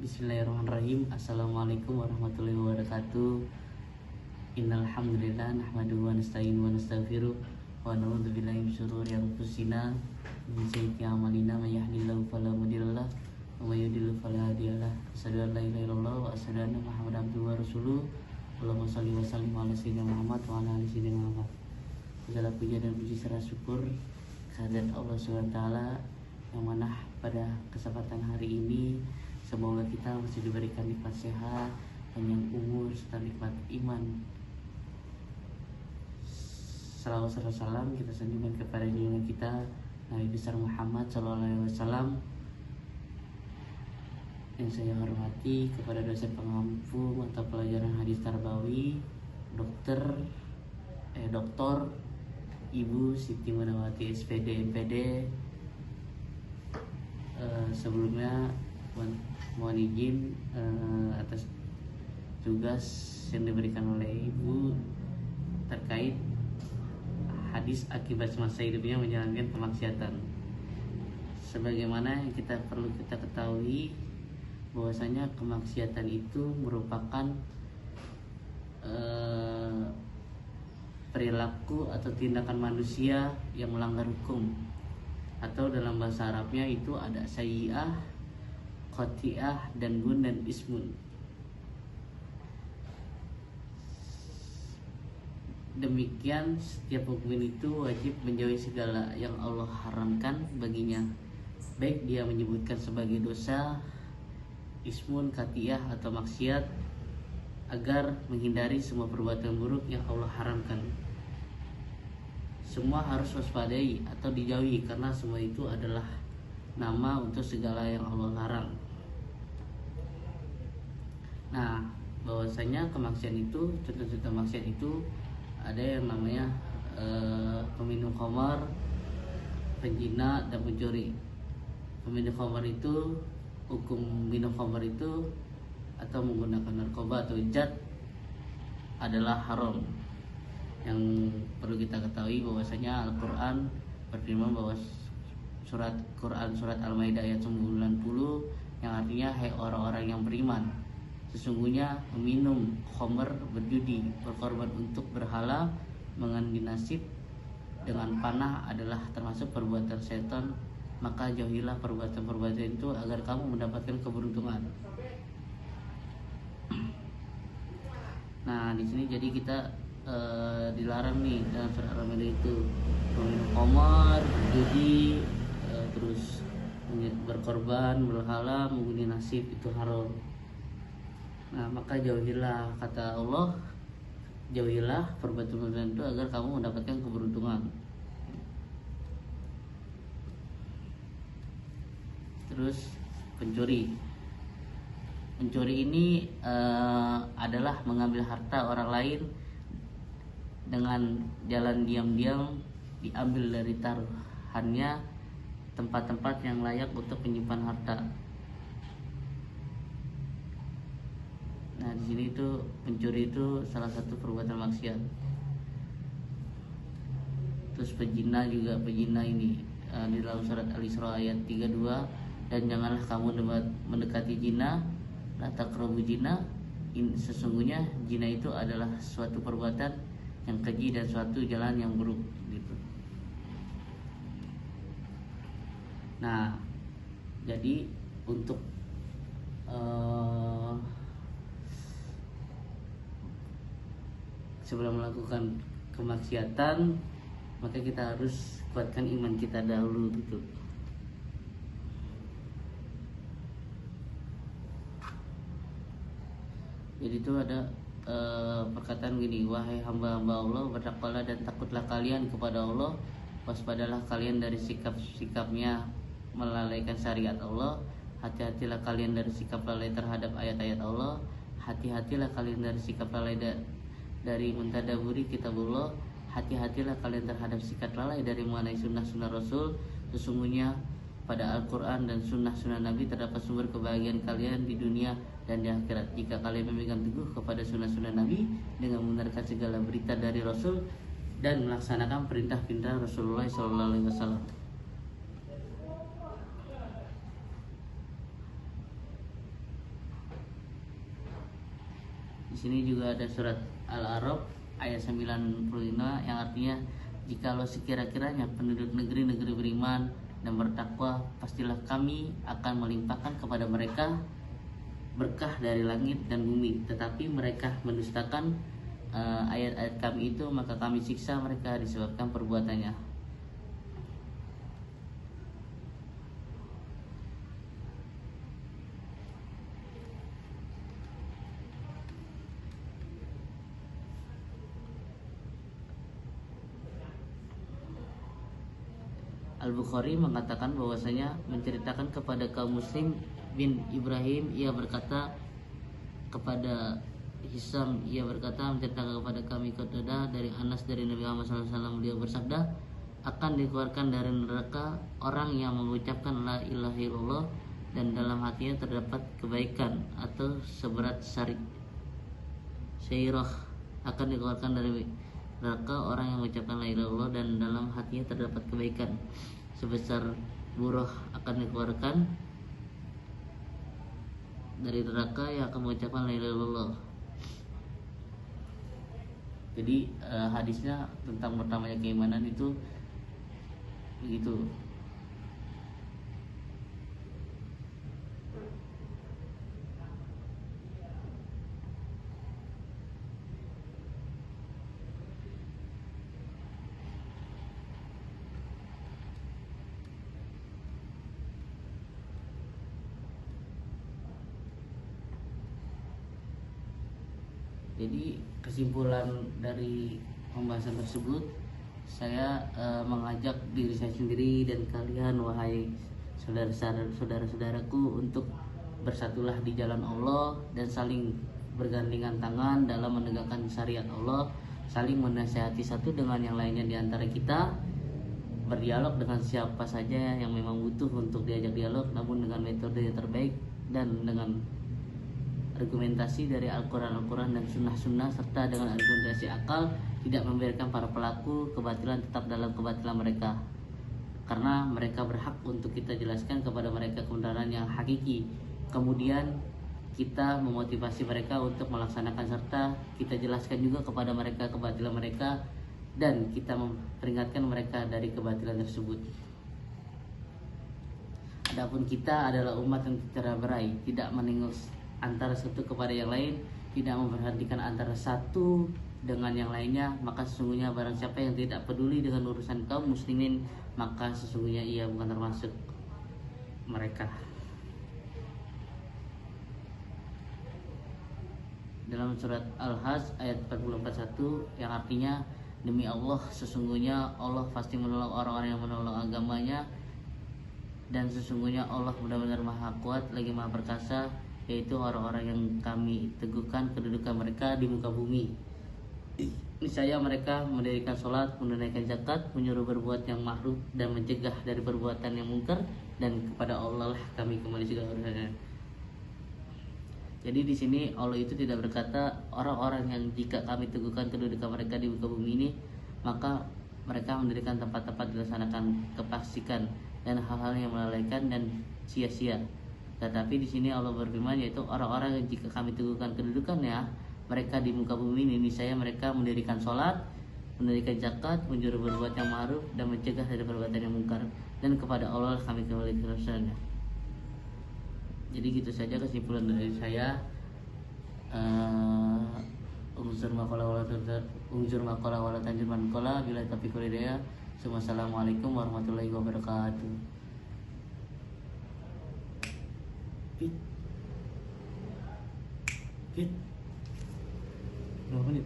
Bismillahirrahmanirrahim. Assalamualaikum warahmatullahi wabarakatuh. Innal hamdalillah nahmaduhu wa nasta'inuhu wa nastaghfiruh wa na'udzu billahi min shururi anfusina wa min sayyiati a'malina may yahdihillahu fala mudhillalah wa may yudhlil fala hadiyalah. Asyhadu an la ilaha illallah wa asyhadu anna Muhammadan abduhu wa rasuluh. Allahumma shalli wa sallim ala sayyidina Muhammad wa ala ali sayyidina Muhammad. Segala puja dan puji serta syukur kehadirat Allah Subhanahu wa taala yang mana pada kesempatan hari ini semoga kita masih diberikan nikmat sehat, panjang umur, serta nikmat iman. Salawat serta salam kita sanjungkan kepada junjungan kita Nabi besar Muhammad SAW. Yang saya hormati kepada dosen pengampu mata pelajaran hadis tarbawi, Dr. Ibu Siti Manawati SPD MPD. Sebelumnya mohon izin atas tugas yang diberikan oleh Ibu terkait hadis akibat semasa hidupnya menjalankan kemaksiatan. Sebagaimana yang perlu kita ketahui bahwasanya kemaksiatan itu merupakan perilaku atau tindakan manusia yang melanggar hukum, atau dalam bahasa Arabnya itu ada sayyi'ah, khoti'ah, dan gun dan ismun. Demikian setiap mukmin itu wajib menjauhi segala yang Allah haramkan baginya, baik dia menyebutkan sebagai dosa, ismun, khoti'ah, atau maksiat, agar menghindari semua perbuatan buruk yang Allah haramkan. Semua harus waspadai atau dijauhi karena semua itu adalah nama untuk segala yang Allah larang. Nah, bahwasanya kemaksiatan itu, contoh-contoh maksiat itu ada yang namanya peminum khamar, penzina, dan pencuri. Peminum khamar itu, hukum minum khamar itu atau menggunakan narkoba atau zat adalah haram. Yang perlu kita ketahui bahwasanya Al-Quran berfirman bahwa surat Al-Maidah ayat 90 yang artinya, hai orang-orang yang beriman, sesungguhnya meminum khamr, berjudi, berkorban untuk berhala, mengambil nasib dengan panah adalah termasuk perbuatan setan. Maka jauhilah perbuatan-perbuatan itu agar kamu mendapatkan keberuntungan. Nah, di sini jadi kita dilarang nih dalam surat Al-Maidah itu meminum khamar, berjudi, terus berkorban, berhala, mengundi nasib, itu haram. Nah, maka jauhilah, kata Allah, jauhilah perbuatan-perbuatan itu agar kamu mendapatkan keberuntungan. Terus pencuri ini adalah mengambil harta orang lain dengan jalan diam-diam, diambil dari taruhannya tempat-tempat yang layak untuk menyimpan harta. Nah, di sini itu pencuri itu salah satu perbuatan maksiat. Terus pezina ini di dalam surat Al-Isra ayat 32, dan janganlah kamu mendekati zina, la taqrabu zina, sesungguhnya zina itu adalah suatu perbuatan yang keji dan suatu jalan yang buruk gitu. Nah, jadi untuk sebelum melakukan kemaksiatan, maka kita harus kuatkan iman kita dahulu gitu. Jadi itu ada perkataan gini, wahai hamba-hamba Allah, bertakwalah dan takutlah kalian kepada Allah, waspadalah kalian dari sikap-sikapnya melalaikan syariat Allah, hati-hatilah kalian dari sikap lalai terhadap ayat-ayat Allah, hati-hatilah kalian dari sikap lalai dari mentadaburi kitabullah, hati-hatilah kalian terhadap sikap lalai dari mengenai sunnah-sunnah Rasul. Sesungguhnya pada Al-Quran dan sunnah-sunnah Nabi terdapat sumber kebahagiaan kalian di dunia dan di akhirat. Jika kalian memegang teguh kepada sunnah-sunnah Nabi dengan membenarkan segala berita dari Rasul dan melaksanakan perintah-perintah Rasulullah SAW. Di sini juga ada surat Al-A'raf ayat 95 yang artinya, jikalau sekira-kiranya penduduk negeri-negeri beriman dan bertakwa, pastilah kami akan melimpahkan kepada mereka berkah dari langit dan bumi. Tetapi mereka mendustakan ayat-ayat kami itu, maka kami siksa mereka disebabkan perbuatannya. Al-Bukhari mengatakan bahwasanya menceritakan kepada kaum muslim bin Ibrahim, ia berkata kepada Hisam, ia berkata menceritakan kepada kami Qatadah dari Anas dari Nabi Muhammad SAW, beliau bersabda, akan dikeluarkan dari neraka orang yang mengucapkan la ilaha illallah dan dalam hatinya terdapat kebaikan atau seberat syairah. Akan dikeluarkan dari neraka orang yang mengucapkan la ilaha illallah dan dalam hatinya terdapat kebaikan sebesar buruh. Akan dikeluarkan dari neraka yang akan mengucapkan la ilaha illallah. Jadi hadisnya tentang pertamanya keimanan itu begitu. Jadi kesimpulan dari pembahasan tersebut, saya mengajak diri saya sendiri dan kalian, wahai saudara-saudaraku, untuk bersatulah di jalan Allah dan saling bergandengan tangan dalam menegakkan syariat Allah, saling menasihati satu dengan yang lainnya di antara kita, berdialog dengan siapa saja yang memang butuh untuk diajak dialog, namun dengan metode yang terbaik dan dengan argumentasi dari Al-Quran dan Sunnah-Sunnah, serta dengan argumentasi akal, tidak membiarkan para pelaku kebatilan tetap dalam kebatilan mereka, karena mereka berhak untuk kita jelaskan kepada mereka kebenaran yang hakiki. Kemudian kita memotivasi mereka untuk melaksanakan, serta kita jelaskan juga kepada mereka kebatilan mereka, dan kita memperingatkan mereka dari kebatilan tersebut. Adapun kita adalah umat yang terberai, tidak menengok antara satu kepada yang lain, tidak memperhatikan antara satu dengan yang lainnya, maka sesungguhnya barang siapa yang tidak peduli dengan urusan kaum muslimin, maka sesungguhnya ia bukan termasuk mereka. Dalam surat Al-Hajj ayat 41 yang artinya, demi Allah, sesungguhnya Allah pasti menolong orang-orang yang menolong agamanya, dan sesungguhnya Allah benar-benar maha kuat lagi maha perkasa, yaitu orang-orang yang kami teguhkan kedudukan mereka di muka bumi. Niscaya mereka mendirikan sholat, menunaikan zakat, menyuruh berbuat yang ma'ruf dan mencegah dari perbuatan yang mungkar, dan kepada Allah lah kami kembali segala urusannya. Jadi di sini Allah itu tidak berkata orang-orang yang jika kami teguhkan kedudukan mereka di muka bumi ini, maka mereka mendirikan tempat-tempat dilaksanakan kefasikan dan hal-hal yang melalaikan dan sia-sia. Tetapi di sini Allah berfirman, yaitu orang-orang yang jika kami teguhkan kedudukannya mereka di muka bumi ini, niscaya mereka mendirikan sholat, mendirikan zakat, menyuruh berbuat yang ma'ruf dan mencegah dari perbuatan yang mungkar, dan kepada Allah kami kembali kerusakannya. Jadi gitu saja kesimpulan dari saya. Unsur maqala wala tanjur man qala bila taufiqul hidayah. Wassalamualaikum warahmatullahi wabarakatuh. Berapa menit?